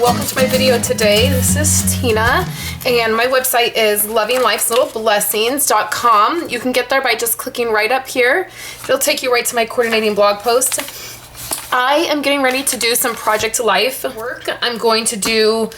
welcome to my video today. This is Tina, and my website is lovinglifeslittlblessings.com. You can get there by just clicking right up here. It'll take you right to my coordinating blog post. I am getting ready to do some Project Life work. I'm going to do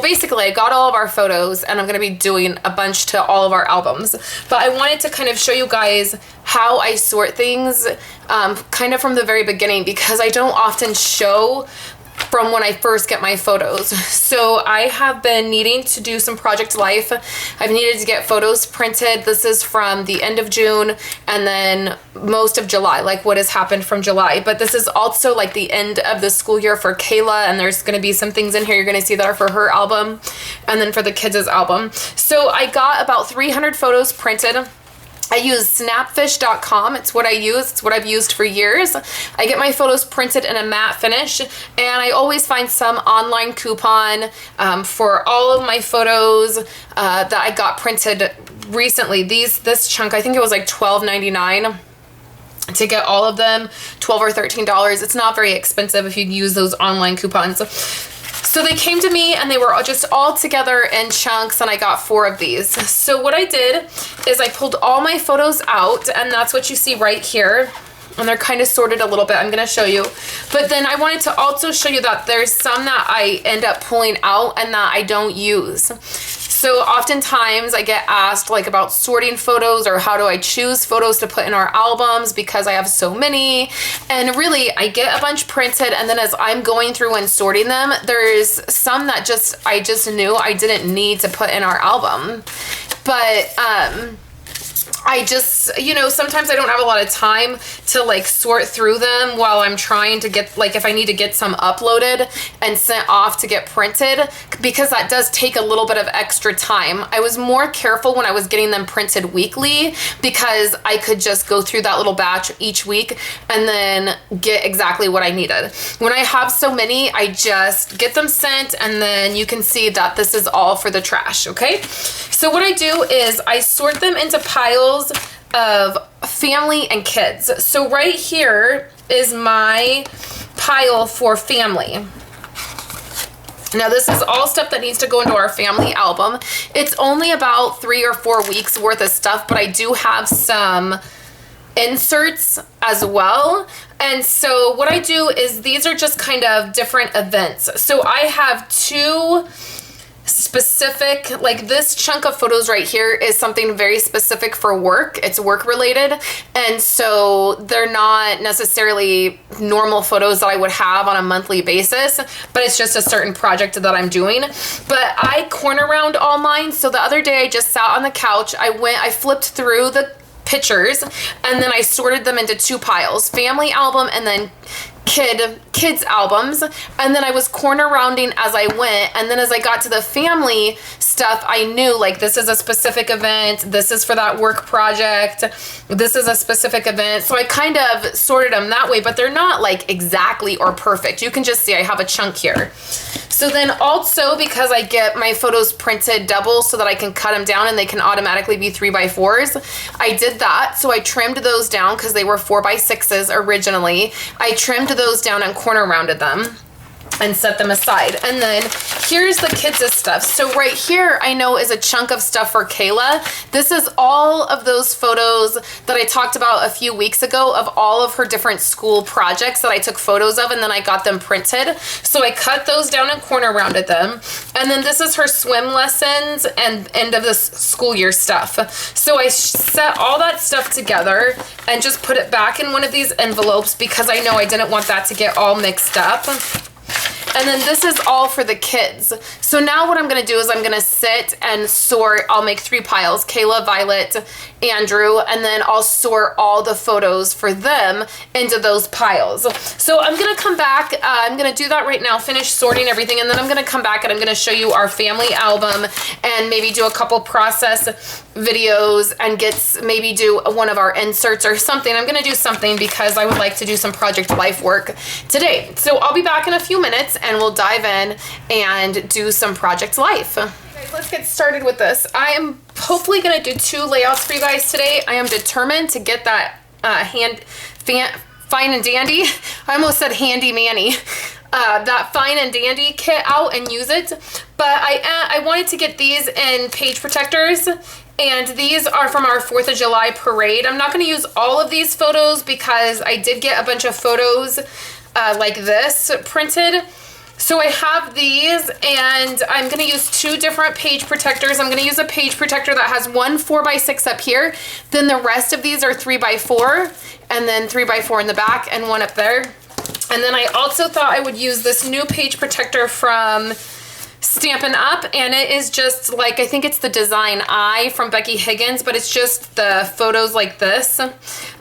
basically I got all of our photos and I'm going to be doing a bunch to all of our albums. But I wanted to kind of show you guys how I sort things kind of from the very beginning, because I don't often show from when I first get my photos. So I have been needing to do some Project Life. I've needed to get photos printed. This is from the end of June and then most of July, like what has happened from July. But this is also like the end of the school year for Kayla, and there's going to be some things in here you're going to see that are for her album and then for the kids' album. So I got about 300 photos printed. I use snapfish.com. It's what I use. It's what I've used for years. I get my photos printed in a matte finish, and I always find some online coupon for all of my photos that I got printed recently. This chunk, I think it was like $12.99 to get all of them, $12 or $13. It's not very expensive if you use those online coupons. So they came to me and they were just all together in chunks, and I got 4 of these. So what I did is I pulled all my photos out, and that's what you see right here. And they're kind of sorted a little bit. I'm going to show you. But then I wanted to also show you that there's some that I end up pulling out and that I don't use. So oftentimes I get asked like about sorting photos or how do I choose photos to put in our albums because I have so many. And really I get a bunch printed, and then as I'm going through and sorting them, there's some that I just knew I didn't need to put in our album. But I just, sometimes I don't have a lot of time to like sort through them while I'm trying to get, like, if I need to get some uploaded and sent off to get printed, because that does take a little bit of extra time. I was more careful when I was getting them printed weekly because I could just go through that little batch each week and then get exactly what I needed. When I have so many, I just get them sent, and then you can see that this is all for the trash, okay? So what I do is I sort them into piles of family and kids. So right here is my pile for family. Now this is all stuff that needs to go into our family album. It's only about 3 or 4 weeks worth of stuff, but I do have some inserts as well. And so what I do is these are just kind of different events. So I have 2 specific, like this chunk of photos right here is something very specific for work. It's work related, and so they're not necessarily normal photos that I would have on a monthly basis, but it's just a certain project that I'm doing. But I corner round all mine. So the other day I just sat on the couch, I flipped through the pictures, and then I sorted them into 2 piles, family album and then kids albums, and then I was corner rounding as I went. And then as I got to the family stuff, I knew like this is a specific event, this is for that work project, this is a specific event. So I kind of sorted them that way, but they're not like exactly or perfect. You can just see I have a chunk here. So then also, because I get my photos printed double so that I can cut them down and they can automatically be 3x4s, I did that. So I trimmed those down because they were 4x6s originally. I trimmed those down and corner rounded them and set them aside. And then here's the kids' stuff. So right here I know is a chunk of stuff for Kayla. This is all of those photos that I talked about a few weeks ago of all of her different school projects that I took photos of, and then I got them printed. So I cut those down and corner rounded them. And then this is her swim lessons and end of the school year stuff. So I set all that stuff together and just put it back in one of these envelopes because I know I didn't want that to get all mixed up. And then this is all for the kids. So now what I'm going to do is I'm going to sit and sort. I'll make 3 piles, Kayla, Violet, Andrew, and then I'll sort all the photos for them into those piles. So I'm going to come back. I'm going to do that right now, finish sorting everything, and then I'm going to come back and I'm going to show you our family album and maybe do a couple process videos and maybe do one of our inserts or something. I'm going to do something because I would like to do some Project Life work today. So I'll be back in a few minutes and we'll dive in and do some Project Life. Okay, let's get started with this. I am hopefully going to do 2 layouts for you guys today. I am determined to get that fine and dandy. I almost said handy manny. that Fine and Dandy kit out and use it. But I wanted to get these in page protectors, and these are from our 4th of July parade. I'm not going to use all of these photos because I did get a bunch of photos like this printed. So I have these, and I'm going to use 2 different page protectors. I'm going to use a page protector that has one 4x6 up here. Then the rest of these are 3x4, and then 3x4 in the back, and one up there. And then I also thought I would use this new page protector from Stampin' Up, and it is just like, I think it's the Design I from Becky Higgins, but it's just the photos like this.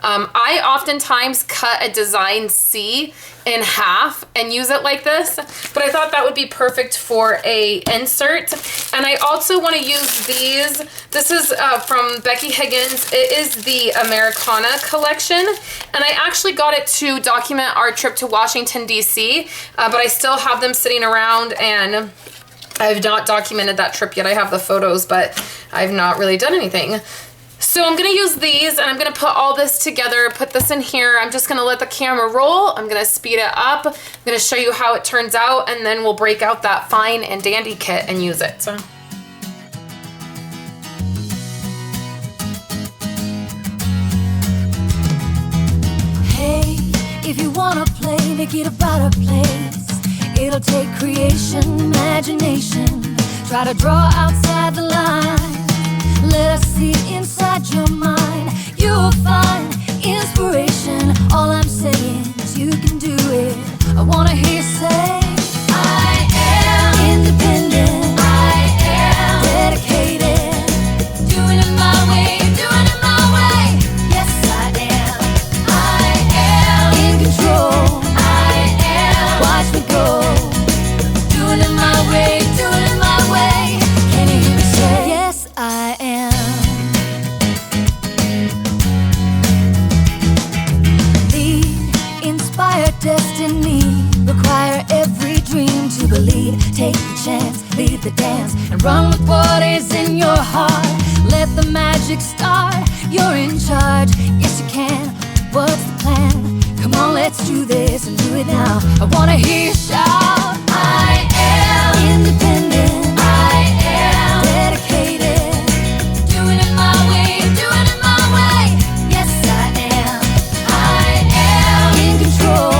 I oftentimes cut a Design C in half and use it like this, but I thought that would be perfect for a insert. And I also want to use these. This is from Becky Higgins. It is the Americana collection, and I actually got it to document our trip to Washington, D.C., but I still have them sitting around, and I've not documented that trip yet. I have the photos, but I've not really done anything. So I'm going to use these, and I'm going to put all this together, put this in here. I'm just going to let the camera roll. I'm going to speed it up. I'm going to show you how it turns out, and then we'll break out that Fine and Dandy kit and use it. So. Hey, if you want to play, make it about a place. It'll take creation, imagination. Try to draw outside the line. Let us see inside your mind. You'll find inspiration. All I'm saying is you can do it. I wanna hear you say, I am independent. I am dedicated. Doing it my way, doing it my way. Yes, I am. I am in control. I am. Watch me go. Doing it my way, doing it my way. Can you hear me say, yes, I am. Destiny require every dream to believe. Take the chance, lead the dance, and run with what is in your heart. Let the magic start. You're in charge. Yes, you can. What's the plan? Come on, let's do this and do it now. I wanna hear you shout. I am independent. I am dedicated. Doing it my way, doing it my way. Yes, I am. I am in control.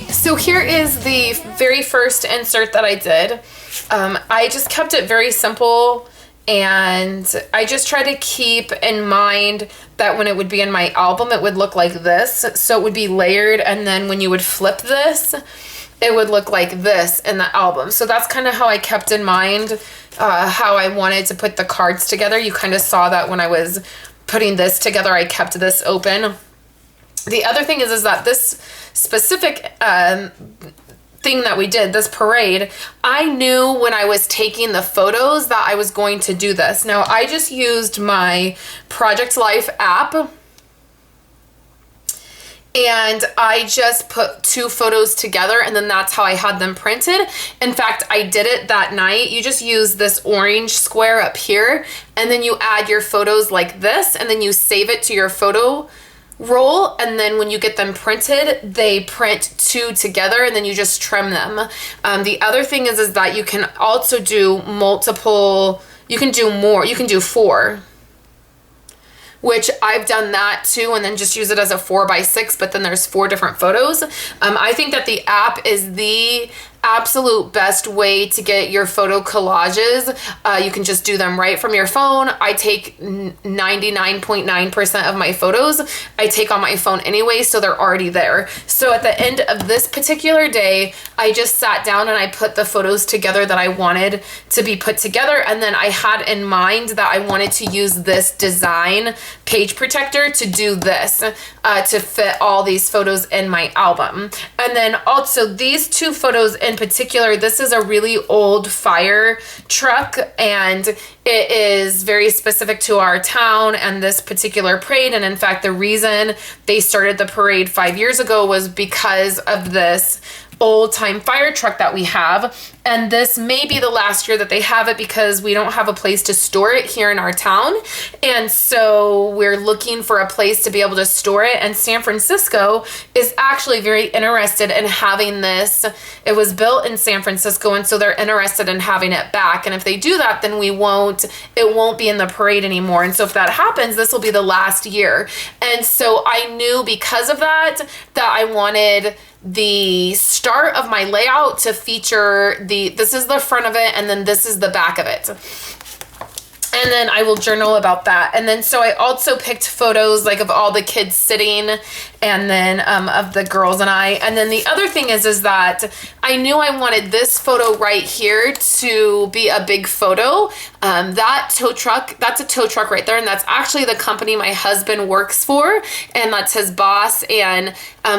So here is the very first insert that I did. I just kept it very simple, and I just tried to keep in mind that when it would be in my album, it would look like this. So it would be layered, and then when you would flip this, it would look like this in the album. So that's kind of how I kept in mind how I wanted to put the cards together. You kind of saw that when I was putting this together, I kept this open. The other thing is that this specific thing that we did, this parade, I knew when I was taking the photos that I was going to do this. Now, I just used my Project Life app, and I just put 2 photos together, and then that's how I had them printed. In fact, I did it that night. You just use this orange square up here, and then you add your photos like this, and then you save it to your photo roll, and then when you get them printed, they print 2 together, and then you just trim them. The other thing is that you can also do multiple, you can do more, you can do 4, which I've done that too, and then just use it as a 4x6, but then there's 4 different photos. I think that the app is the absolute best way to get your photo collages. You can just do them right from your phone. I take 99.9% of my photos I take on my phone anyway, so they're already there. So at the end of this particular day, I just sat down and I put the photos together that I wanted to be put together, and then I had in mind that I wanted to use this design page protector to do this, to fit all these photos in my album. And then also these two photos in particular, this is a really old fire truck, and it is very specific to our town and this particular parade. And in fact, the reason they started the parade 5 years ago was because of this old time fire truck that we have. And this may be the last year that they have it because we don't have a place to store it here in our town. And so we're looking for a place to be able to store it. And San Francisco is actually very interested in having this. It was built in San Francisco, and so they're interested in having it back. And if they do that, then it won't be in the parade anymore. And so if that happens, this will be the last year. And so I knew because of that I wanted the start of my layout to feature this is the front of it, and then this is the back of it. And then I will journal about that. And then so I also picked photos like of all the kids sitting, and then of the girls and I. And then the other thing is that I knew I wanted this photo right here to be a big photo. That tow truck, that's a tow truck right there, and that's actually the company my husband works for, and that's his boss. And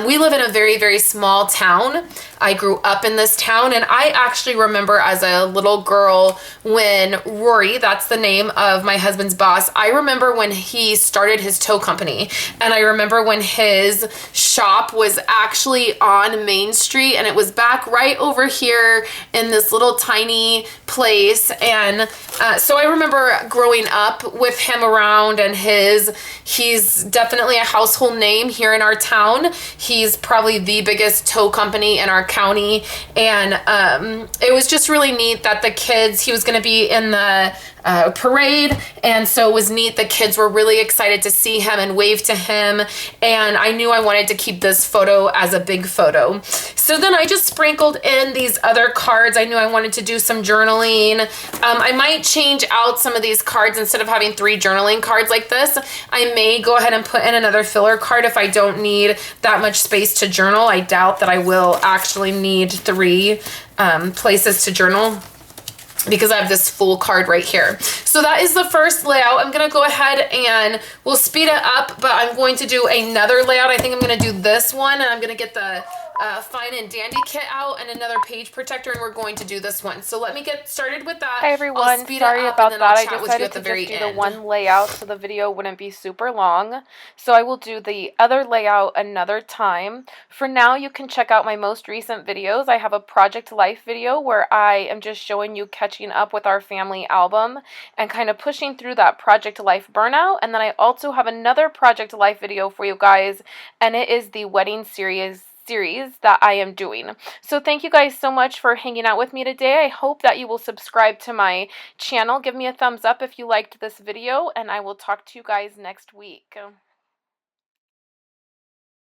we live in a very, very small town. I grew up in this town, and I actually remember as a little girl when Rory, that's the name of my husband's boss, I remember when he started his tow company, and I remember when his shop was actually on Main Street, and it was back right over here in this little tiny place. And so I remember growing up with him around, and he's definitely a household name here in our town. He's probably the biggest tow company in our county. And it was just really neat that he was going to be in the parade, and so it was neat. The kids were really excited to see him and wave to him, and I knew I wanted to keep this photo as a big photo. So then I just sprinkled in these other cards. I knew I wanted to do some journaling. I might change out some of these cards. Instead of having 3 journaling cards like this, I may go ahead and put in another filler card if I don't need that much space to journal. I doubt that I will actually need 3 places to journal, because I have this full card right here. So that is the first layout. I'm gonna go ahead and we'll speed it up, but I'm going to do another layout. I think I'm gonna do this one, and I'm gonna get the Fine and Dandy kit out and another page protector, and we're going to do this one. So let me get started with that. Hi everyone, sorry about that. I decided to just do the one layout so the video wouldn't be super long. So I will do the other layout another time. For now, you can check out my most recent videos. I have a Project Life video where I am just showing you catching up with our family album and kind of pushing through that Project Life burnout. And then I also have another Project Life video for you guys, and it is the wedding series that I am doing. So thank you guys so much for hanging out with me today. I hope that you will subscribe to my channel. Give me a thumbs up if you liked this video, and I will talk to you guys next week.